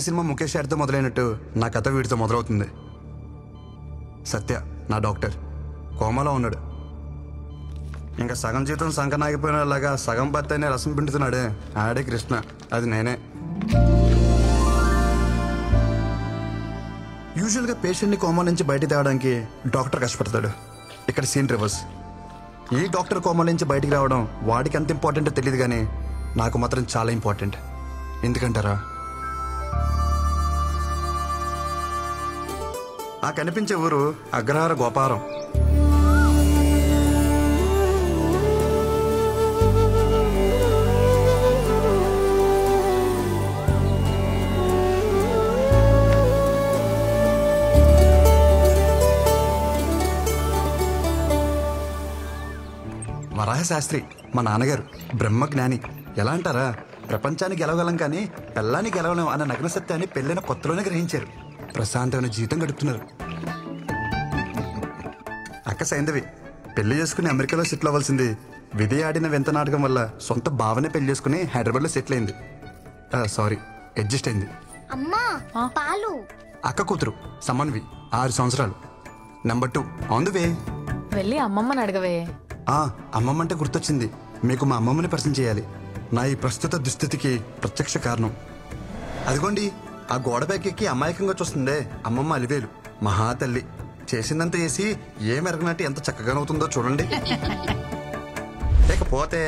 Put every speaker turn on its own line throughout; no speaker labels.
Cinema Mukesh యాడ్తో మొదలైనట్టు నా కథ వీడితో మొదలవుతుంది. సత్య నా డాక్టర్ కోమాలో ఉన్నాడు. ఇంకా సగం జీతం సంకనాగిపోయినలాగా సగం భర్తనే రసం పిండుతున్నాడే ఆడే కృష్ణ, అది నేనే. యూజువల్గా పేషెంట్ని కోమా నుంచి బయట తేవడానికి డాక్టర్ కష్టపడతాడు. ఇక్కడ సీన్ రివర్స్. ఈ డాక్టర్ కోమా నుంచి బయటికి రావడం వాడికి ఎంత ఇంపార్టెంటో తెలియదు, కానీ నాకు మాత్రం చాలా ఇంపార్టెంట్. ఎందుకంటారా, ఆ కనిపించే ఊరు అగ్రహార గోపారం. వరాహశాస్త్రి మా నాన్నగారు బ్రహ్మజ్ఞాని. ఎలా అంటారా, ప్రపంచానికి గెలవగలం కానీ పెళ్ళాన్ని గెలవలేం అన్న నగ్న సత్యాన్ని పెళ్ళైన కొత్తలోనే గ్రహించారు. ప్రశాంతమైన జీవితం గడుపుతున్నారు. అక్క సైంధవి పెళ్లి చేసుకుని అమెరికాలో సెటిల్ అవ్వాల్సింది విధి ఆడిన వింత నాటకం వల్ల సొంత భావనే పెళ్లి చేసుకుని హైదరాబాద్లో సెటిల్ అయింది. సారీ, అడ్జస్ట్ అయింది. అక్క కూతురు సమన్వి 6 సంవత్సరాలు. Number 2 on the way.
వెళ్ళి అమ్మమ్మని అడగవే.
అమ్మమ్మ అంటే గుర్తొచ్చింది, మీకు మా అమ్మమ్మని పరిచయం చేయాలి. నా ఈ ప్రస్తుత దుస్థితికి ప్రత్యక్ష కారణం. అదిగోండి, ఆ గోడపైకి ఎక్కి అమాయకంగా చూస్తుందే అమ్మమ్మ అలివేలు. మహాతల్లి చేసిందంతా చేసి ఏ మెరగనట్టు ఎంత చక్కగానవుతుందో చూడండి. లేకపోతే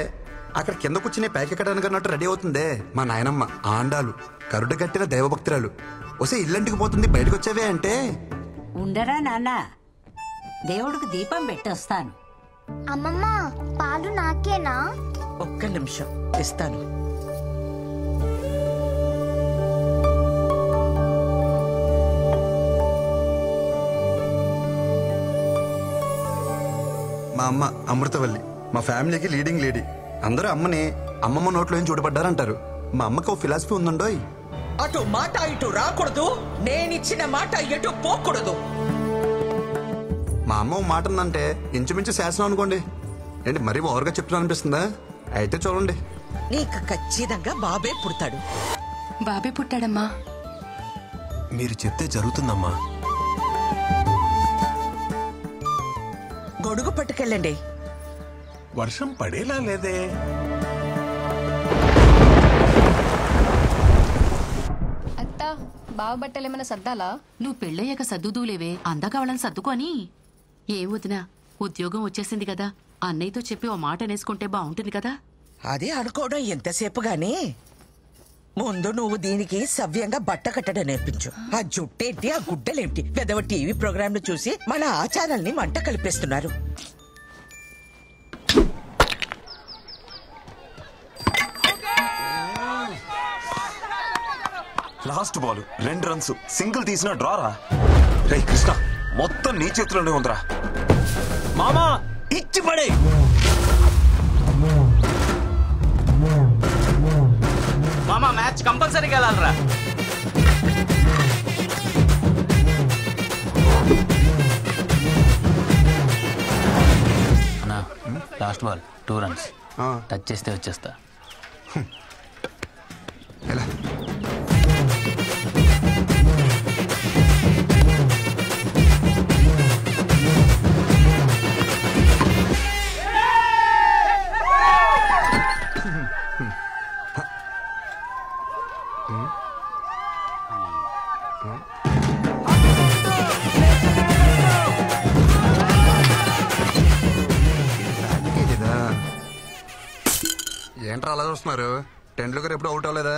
అక్కడ కింద కూర్చుని పైకెక్కడానికి అన్నట్టు రెడీ అవుతుందే మా నాయనమ్మ ఆండాలు, కరుడు కట్టిన దైవభక్తురాలు. ఒసే ఇల్లంటికి పోతుంది, బయటకు వచ్చేవే అంటే.
ఉండరా నాన్న, దేవుడికి దీపం పెట్టొస్తాను.
అమ్మమ్మ పాలు నాకేనా?
ఒక్క నిమిషం ఇస్తాను.
మా అమ్మ అమృతవల్లి, మా ఫ్యామిలీకి లీడింగ్ లేడీ. అందరూ అమ్మని అమ్మమ్మ నోట్లో ఏం చూడబడ్డారంటారు. మా అమ్మకి ఓ ఫిలాసఫీ ఉందండోయ్,
అటు మాట ఇటు రాకూడదు, నేనిచ్చిన మాట ఎటు పోకూడదు.
మా అమ్మ ఓ మాట ఉందంటే ఇంచుమించు శాసనం అనుకోండి. ఏంటి మరీ ఓవర్గా చెప్తున్నా అనిపిస్తుందా? అయితే చూడండి,
నీకు ఖచ్చితంగా బాబే పుడతాడు.
బాబే పుట్టాడమ్మా.
మీరు చెప్తే జరుగుతుందమ్మా.
గొడుగు పట్టుకెళ్ళండి.
వర్షం పడేలా లేదే.
అత్త, బావ బట్టలేమైనా సర్దాలా?
నువ్వు పెళ్ళయ్యాక సర్దుదూలేవే, అందాక వాళ్ళని సర్దుకొని. ఏం వదినా, ఉద్యోగం వచ్చేసింది కదా, అన్నయ్యతో చెప్పి ఓ మాట అనేసుకుంటే బాగుంటుంది కదా.
అదే అనుకోవడం ఎంతసేపు గాని ముందు నువ్వు దీనికి సవ్యంగా బట్ట కట్టడం నేర్పించు. ఆ జుట్టేంటి, ఆ గుడ్డలేంటి, పెదవ టీవీ ప్రోగ్రాంలు చూసి మన ఆచారాల్ని మంట కలిపేస్తున్నారు.
లాస్ట్ బాల్ 2 రన్స్, సింగిల్ తీసిన డ్రారా. రే కృష్ణ, మొత్తం నీ చేతిలోనే ఉందిరా. మామా ఇచ్చి పడే.
మామా మ్యాచ్ కంపల్సరీగా వెళ్ళాలరా.
అన్నా లాస్ట్ బాల్ 2 రన్స్, టచ్ చేస్తే వచ్చేస్తా.
ఎలా ఏంట్రా అలా చూస్తున్నారు? టెండూల్కర్ ఎప్పుడు అవుట్ అవ్వలేదా?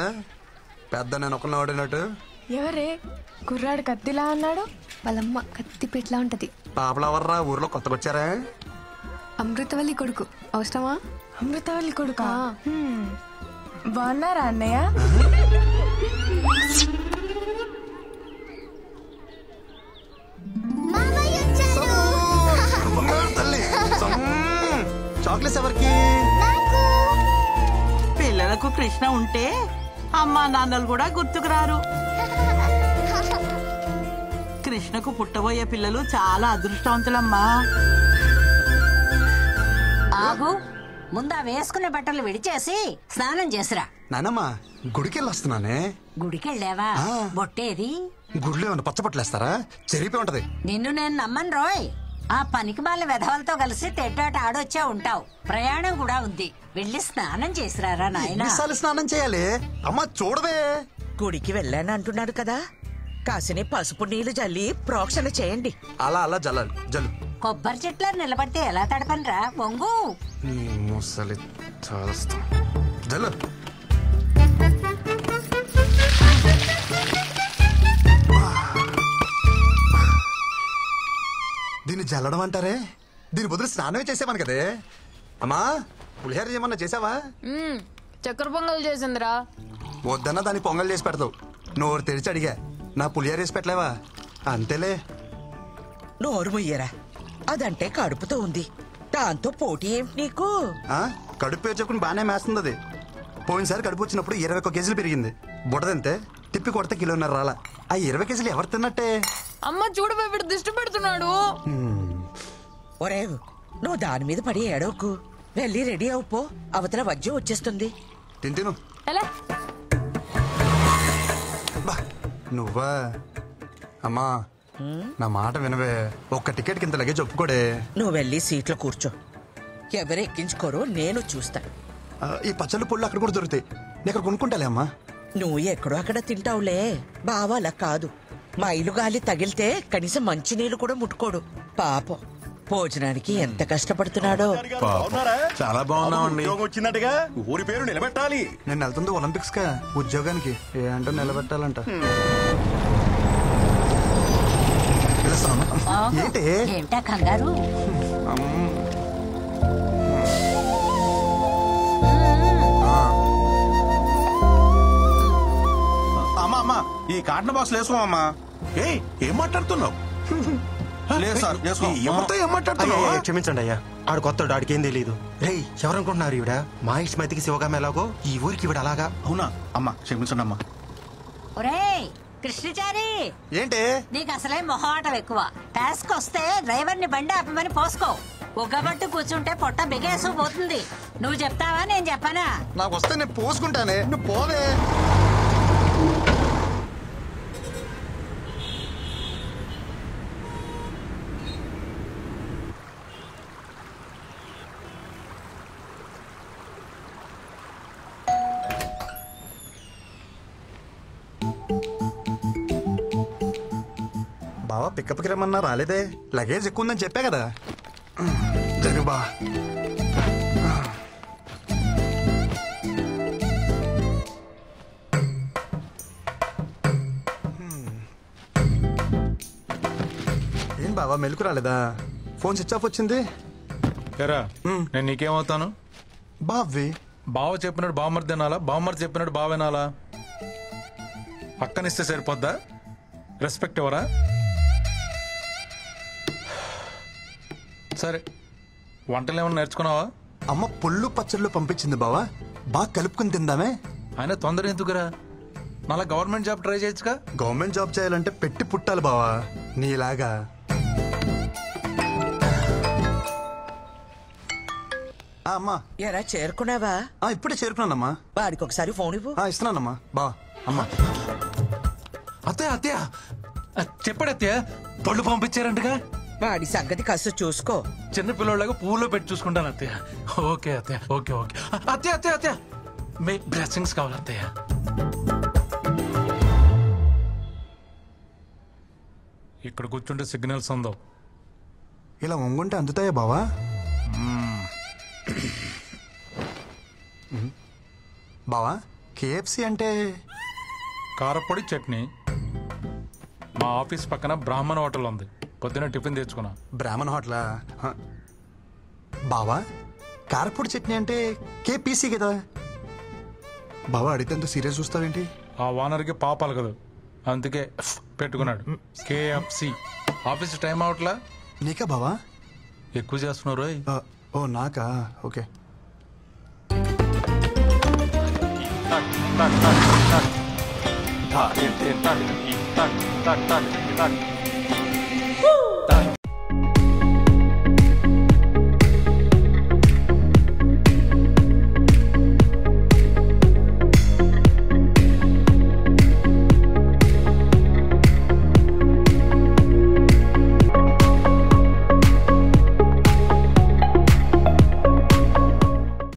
పెద్ద నేను ఒకరిని ఆడినట్టు.
ఎవరే కుర్రాడు కత్తిలా అన్నాడు? వాళ్ళమ్మ కత్తి పెట్లా ఉంటది.
పాపలవర్రా, ఊర్లో కొత్తగా వచ్చారా?
అమృతవల్లి కొడుకు. అవసరమా?
అమృతవల్లి కొడుకా? బాగున్నారా అన్నయ్య?
చాక్లెట్స్ ఎవరికి?
పిల్లలకు కృష్ణ ఉంటే అమ్మా నాన్నలు కూడా గుర్తుకురారు. కృష్ణకు పుట్టబోయే పిల్లలు చాలా అదృష్టవంతులమ్మా.
ఆగు, ముందా వేసుకునే బట్టలు విడిచేసి స్నానం చేసిరా.
నానమ్మా, గుడికెళ్ళి వస్తున్నానే.
గుడికెళ్ళావా? బొట్టేది?
గుడిలో ఏమన్నా పచ్చబట్టలేస్తారా? చెరిపి ఉంటది.
నిన్ను నేను నమ్మను రోయ్. ఆ పనికి మాల వెధవలతో కలిసి తెడ్డాట ఆడొచ్చా ఉంటావు. ప్రయాణం కూడా ఉంది. వెళ్ళి స్నానం చేసిరారా నాయనా.
ఎన్నిసార్లు స్నానం చేయాలి? అమ్మ చూడవే.
గుడికి వెళ్ళాను అంటున్నాడు కదా, కాసిని పసుపు నీళ్లు జల్లి ప్రోక్షణ చేయండి.
అలా అలా జల్లాలి. జల్లు.
కొబ్బరి చెట్ల నిలబడితే ఎలా తడపనరా? వంగు.
ముసలి జల్లు. దీన్ని జల్లడం అంటారే? దీని బదులు స్నానమే చేసేవాను కదే. అమ్మా పులిహోర ఏమన్నా చేసావా?
చక్కెర పొంగల్ చేసిందిరా.
వద్దన్నా దాన్ని పొంగల్ చేసి పెడతావు. నోరు తెరిచి అడిగా, నా పులిహోర వేసి పెట్టలేవా? అంతేలే.
నోరు ముయ్యరా, అదంటే కడుపుతో ఉంది, దాంతో పోటీ ఏమిటి నీకు?
కడుపు పేరు చెప్పుకుని బాగానే మేస్తుంది అది. పోయినసారి కడుపు వచ్చినప్పుడు 21 కేజీలు పెరిగింది. బుడదంతే తిప్పి కొడితే కిలోన్నర రాలా. ఆ 20 కేజీలు ఎవరు తిన్నట్టే?
అమ్మ చూడు వీడు దిష్టి పెడుతున్నాడు.
ఒరే నువ్వు దాని మీద పడి ఏడవకు, వెళ్ళి రెడీ అవుపో, అవతల వజ్జం వచ్చేస్తుంది.
తిను. నువ్వా? అమ్మా నా మాట వినవే. ఒక్క టికెట్ కింద లగేజ్ ఒప్పుకోడే.
నువ్వు వెళ్ళి సీట్లో కూర్చో, ఎవరు ఎక్కించుకోరో నేను చూస్తా.
ఈ పచ్చళ్ళు పుళ్ళు అక్కడ కూడా దొరుకుతాయి, నేను అక్కడ కొనుక్కుంటాలే అమ్మా.
నువ్వు ఎక్కడో అక్కడ తింటావులే, బావా అలా కాదు. మైలు గాలి తగిలితే కనీసం మంచినీళ్ళు కూడా ముట్టుకోడు. పాపం భోజనానికి ఎంత కష్టపడుతున్నాడో.
చాలా బాగున్నామండి.
వచ్చినట్టుగా ఊరి పేరు నిలబెట్టాలి.
నేను వెళ్తుంది ఒలింపిక్స్ కా ఉద్యోగానికి. ఏంటో నిలబెట్టాలంట.
ఏంటా కంగారు?
అమ్మా అమ్మా ఈ కాటన్ బాక్స్ వేసుకోమమ్మా.
ఏం మాట్లాడుతున్నావు?
లేదు సార్,
ఎవరితో ఏం మాట్లాడుతున్నావు?
క్షమించండి అయ్యా, ఆడు కొత్త, ఆడికేం తెలీదు. రేయ్ ఎవరనుకుంటున్నారు ఈవిడ? మా ఇష్టమైతికి శివగామ ఎలాగో ఈ ఊరికి ఈవిడ అలాగా.
అవునా అమ్మా, క్షమించండి అమ్మా.
ఒరేయ్ కృష్ణచారి,
ఏంటి
నీకు అసలే మొహమాటం ఎక్కువ. టాస్క్ వస్తే డ్రైవర్ ని బండి ఆపమని పోసుకో. ఒగ్గబట్టు కూర్చుంటే పొట్ట బిగేసు పోతుంది. నువ్వు చెప్తావా నేను చెప్పనా?
నాకు వస్తే నేను పోసుకుంటానే, నువ్వు పోవే. బావా పికప్కి రమ్మన్నా రాలేదే. లగేజ్ ఎక్కువ ఉందని చెప్పా కదా. జరుబా ఏం బావా మెలకు రాలేదా? ఫోన్ స్విచ్ ఆఫ్ వచ్చింది.
నేను నీకేమవుతాను?
బావి.
బావ చెప్పినట్టు బావమర్ది తినాలా, బావమర్ది చెప్పినట్టు బావ వినాలా? పక్కనిస్తే సరిపోద్దా? రెస్పెక్ట్ ఎవరా? సరే, వంటలు ఏమన్నా నేర్చుకున్నావా?
అమ్మ పుల్లు పచ్చళ్ళు పంపించింది బావా, బాగా కలుపుకుని తిందామే.
ఆయన తొందర ఎందుకురా? మళ్ళా గవర్నమెంట్ జాబ్ ట్రై చేయొచ్చుగా.
గవర్నమెంట్ జాబ్ చేయాలంటే పెట్టి పుట్టాలి బావా, నీలాగా. అమ్మా
ఎరా చేరుకున్నావా?
ఇప్పుడే చేరుకున్నానమ్మా.
వాడికి ఒకసారి ఫోన్ ఇవ్వు.
ఇస్తున్నానమ్మా. బా అమ్మా.
అత్తయ్య అత్తయ్య చెప్పాడు అత్తయ్య, పళ్ళు పంపించారంటగా.
వాడి సంగతి కాస్త చూసుకో.
చిన్న పిల్లలాగా పువ్వులో పెట్టి చూసుకుంటాను అత్తయ్య. ఓకే అత్తయ్య, ఓకే ఓకే. అత్తయ్య అత్తయ్య అత్తయ్య మీ బ్లెస్సింగ్స్ కావాలి అత్తయ్య. ఇక్కడ కూర్చుంటే సిగ్నల్స్ ఉందో.
ఇలా వంగుంటే అందుతాయా బావా? బావా కేఎఫ్సి అంటే?
కారపొడి చట్నీ. మా ఆఫీస్ పక్కన బ్రాహ్మణ హోటల్ ఉంది, పొద్దున టిఫిన్ తెచ్చుకున్నా.
బ్రాహ్మణ హోటలా? బావా కారపొడి చట్నీ అంటే కేపీసీ కదా బావా. అడిగితే ఎంత సీరియస్ చూస్తావేంటి?
ఆ ఓనర్కి పాపాలు కదా, అందుకే పెట్టుకున్నాడు కేఎఫ్సి. Office time అవట్లా?
నీకా బావా?
ఎక్కువ చేస్తున్నారు.
ఓ నాకా? ఓకే.